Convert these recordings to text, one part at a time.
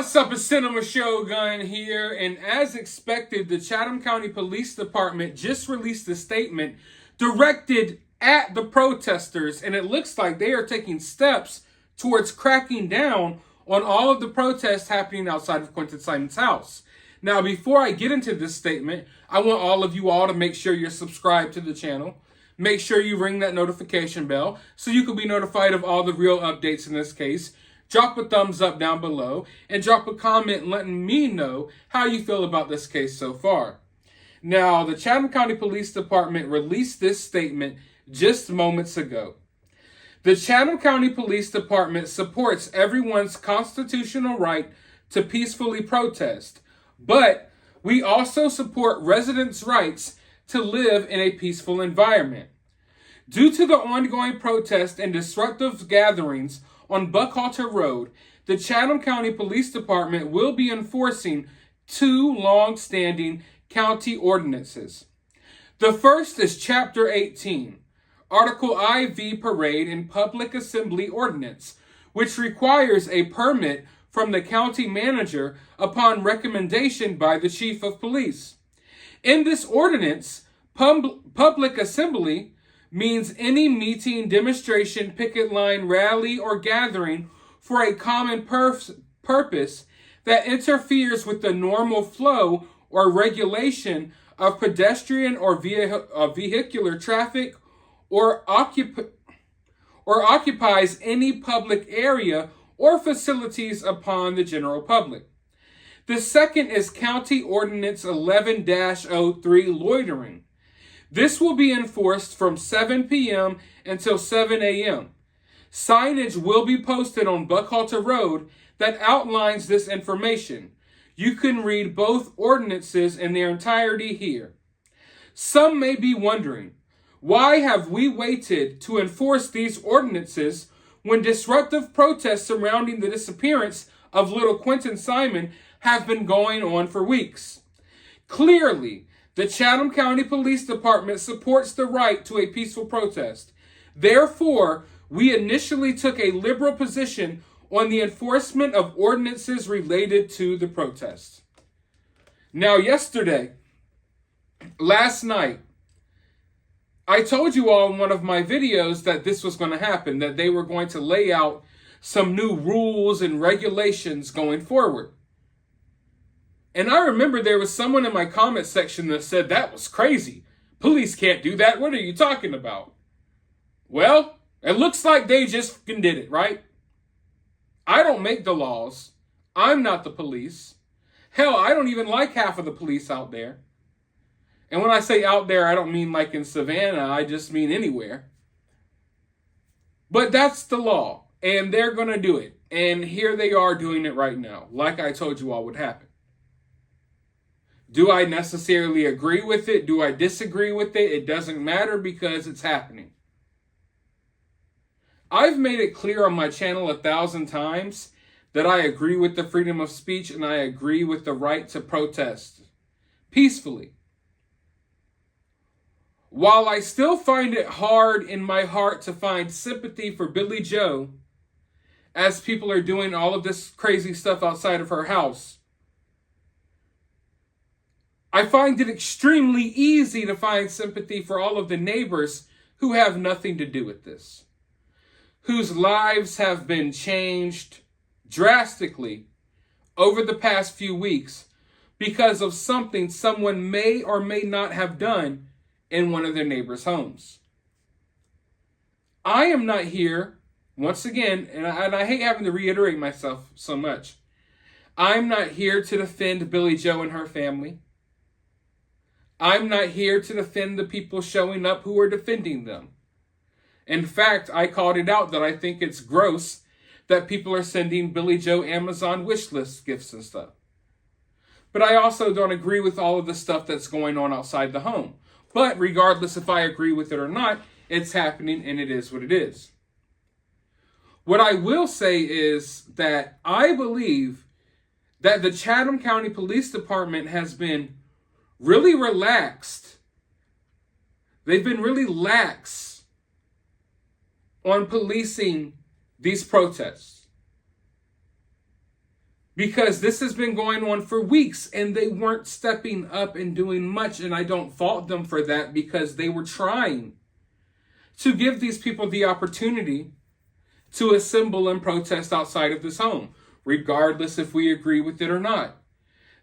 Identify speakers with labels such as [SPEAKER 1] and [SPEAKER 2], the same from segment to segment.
[SPEAKER 1] What's up, it's Cinema Shogun here, and as expected, the Chatham County Police Department just released a statement directed at the protesters, and it looks like they are taking steps towards cracking down on all of the protests happening outside of Quinton Simon's house. Now, before I get into this statement, I want all of you all to make sure you're subscribed to the channel. Make sure you ring that notification bell so you can be notified of all the real updates in this case. Drop a thumbs up down below and drop a comment letting me know how you feel about this case so far. Now, the Chatham County Police Department released this statement just moments ago. The Chatham County Police Department supports everyone's constitutional right to peacefully protest, but we also support residents' rights to live in a peaceful environment. Due to the ongoing protest and disruptive gatherings on Buckhalter Road, the Chatham County Police Department will be enforcing two long-standing county ordinances. The first is Chapter 18, Article IV Parade and Public Assembly Ordinance, which requires a permit from the county manager upon recommendation by the Chief of Police. In this ordinance, public assembly means any meeting, demonstration, picket line, rally, or gathering for a common purpose that interferes with the normal flow or regulation of pedestrian or vehicular traffic or occupies any public area or facilities upon the general public. The second is County Ordinance 11-03, loitering. This will be enforced from 7 p.m. until 7 a.m. Signage will be posted on Buckhalter Road that outlines this information. You can read both ordinances in their entirety here. Some may be wondering, why have we waited to enforce these ordinances when disruptive protests surrounding the disappearance of little Quinton Simon have been going on for weeks? Clearly, the Chatham County Police Department supports the right to a peaceful protest. Therefore, we initially took a liberal position on the enforcement of ordinances related to the protest. Now, last night, I told you all in one of my videos that this was going to happen, that they were going to lay out some new rules and regulations going forward. And I remember there was someone in my comment section that said that was crazy. Police can't do that. What are you talking about? Well, it looks like they just did it, right? I don't make the laws. I'm not the police. Hell, I don't even like half of the police out there. And when I say out there, I don't mean like in Savannah. I just mean anywhere. But that's the law. And they're going to do it. And here they are doing it right now. Like I told you all would happen. Do I necessarily agree with it? Do I disagree with it? It doesn't matter because it's happening. I've made it clear on my channel 1,000 times that I agree with the freedom of speech and I agree with the right to protest peacefully. While I still find it hard in my heart to find sympathy for Billy Joe as people are doing all of this crazy stuff outside of her house, I find it extremely easy to find sympathy for all of the neighbors who have nothing to do with this, whose lives have been changed drastically over the past few weeks because of something someone may or may not have done in one of their neighbors' homes. I am not here, once again, and I hate having to reiterate myself so much, I'm not here to defend Billy Joe and her family. I'm not here to defend the people showing up who are defending them. In fact, I called it out that I think it's gross that people are sending Billy Joe Amazon wish list gifts and stuff. But I also don't agree with all of the stuff that's going on outside the home. But regardless if I agree with it or not, it's happening and it is what it is. What I will say is that I believe that the Chatham County Police Department has been really relaxed. They've been really lax on policing these protests. Because this has been going on for weeks and they weren't stepping up and doing much. And I don't fault them for that, because they were trying to give these people the opportunity to assemble and protest outside of this home, regardless if we agree with it or not.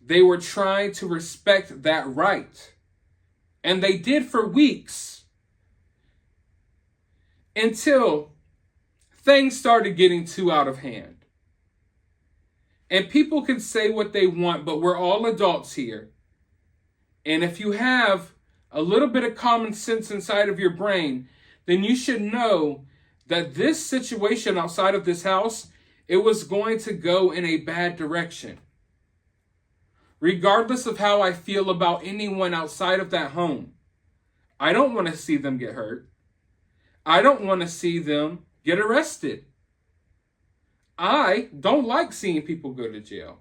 [SPEAKER 1] They were trying to respect that right. And they did for weeks, until things started getting too out of hand. And people can say what they want, but we're all adults here. And if you have a little bit of common sense inside of your brain, then you should know that this situation outside of this house, it was going to go in a bad direction. Regardless of how I feel about anyone outside of that home, I don't want to see them get hurt. I don't want to see them get arrested. I don't like seeing people go to jail.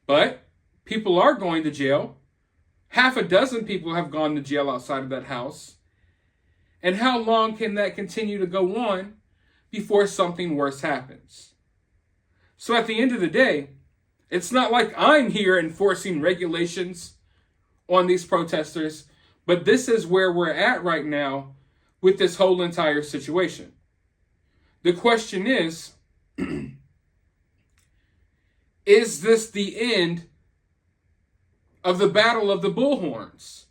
[SPEAKER 1] But people are going to jail. Half a dozen people have gone to jail outside of that house. And how long can that continue to go on before something worse happens? So at the end of the day, it's not like I'm here enforcing regulations on these protesters, but this is where we're at right now with this whole entire situation. The question is this the end of the battle of the bullhorns?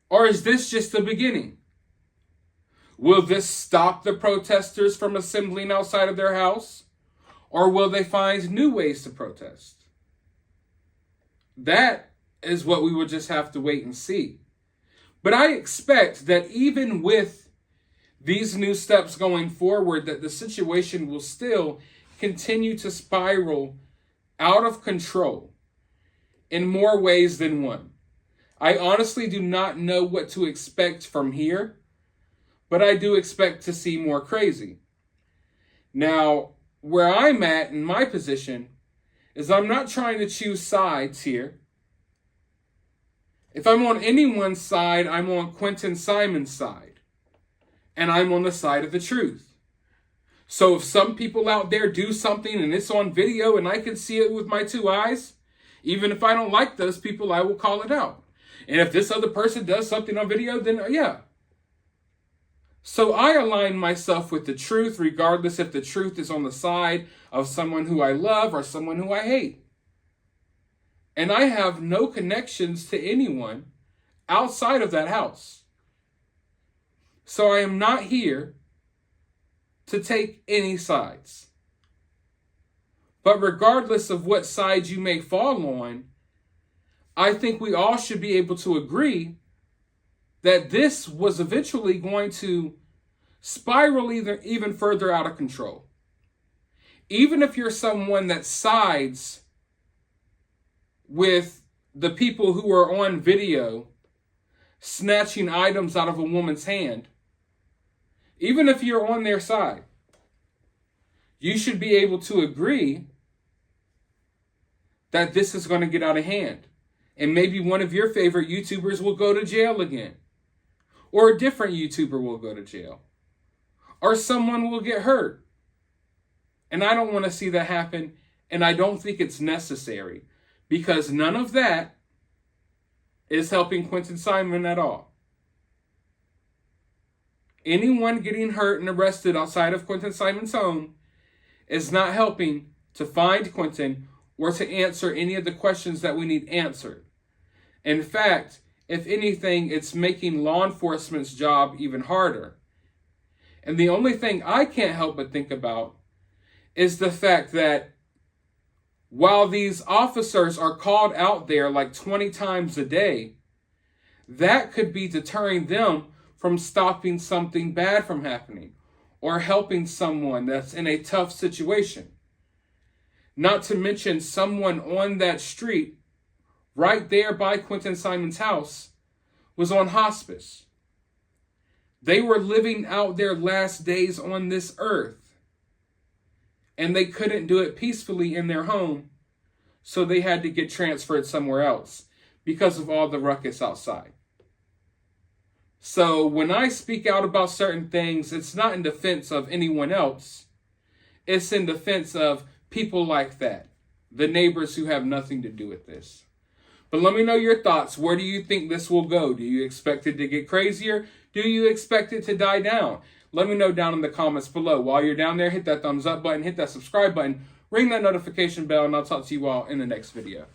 [SPEAKER 1] Or is this just the beginning? Will this stop the protesters from assembling outside of their house? Or will they find new ways to protest? That is what we will just have to wait and see. But I expect that even with these new steps going forward, that the situation will still continue to spiral out of control in more ways than one. I honestly do not know what to expect from here, but I do expect to see more crazy. Now, where I'm at in my position is I'm not trying to choose sides here. If I'm on anyone's side, I'm on Quinton Simon's side. And I'm on the side of the truth. So if some people out there do something and it's on video and I can see it with my two eyes, even if I don't like those people, I will call it out. And if this other person does something on video, then yeah. So I align myself with the truth, regardless if the truth is on the side of someone who I love or someone who I hate. And I have no connections to anyone outside of that house. So I am not here to take any sides. But regardless of what side you may fall on, I think we all should be able to agree that this was eventually going to spiral even further out of control. Even if you're someone that sides with the people who are on video snatching items out of a woman's hand, even if you're on their side, you should be able to agree that this is going to get out of hand. And maybe one of your favorite YouTubers will go to jail again. Or a different YouTuber will go to jail. Or someone will get hurt. And I don't want to see that happen. And I don't think it's necessary. Because none of that is helping Quinton Simon at all. Anyone getting hurt and arrested outside of Quinton Simon's home is not helping to find Quinton or to answer any of the questions that we need answered. In fact, if anything, it's making law enforcement's job even harder. And the only thing I can't help but think about is the fact that while these officers are called out there like 20 times a day, that could be deterring them from stopping something bad from happening or helping someone that's in a tough situation. Not to mention someone on that street right there by Quinton Simon's house was on hospice. They were living out their last days on this earth. And they couldn't do it peacefully in their home, so they had to get transferred somewhere else because of all the ruckus outside. So when I speak out about certain things, it's not in defense of anyone else. It's in defense of people like that, the neighbors who have nothing to do with this. But let me know your thoughts. Where do you think this will go? Do you expect it to get crazier? Do you expect it to die down? Let me know down in the comments below. While you're down there, hit that thumbs up button, hit that subscribe button, ring that notification bell, and I'll talk to you all in the next video.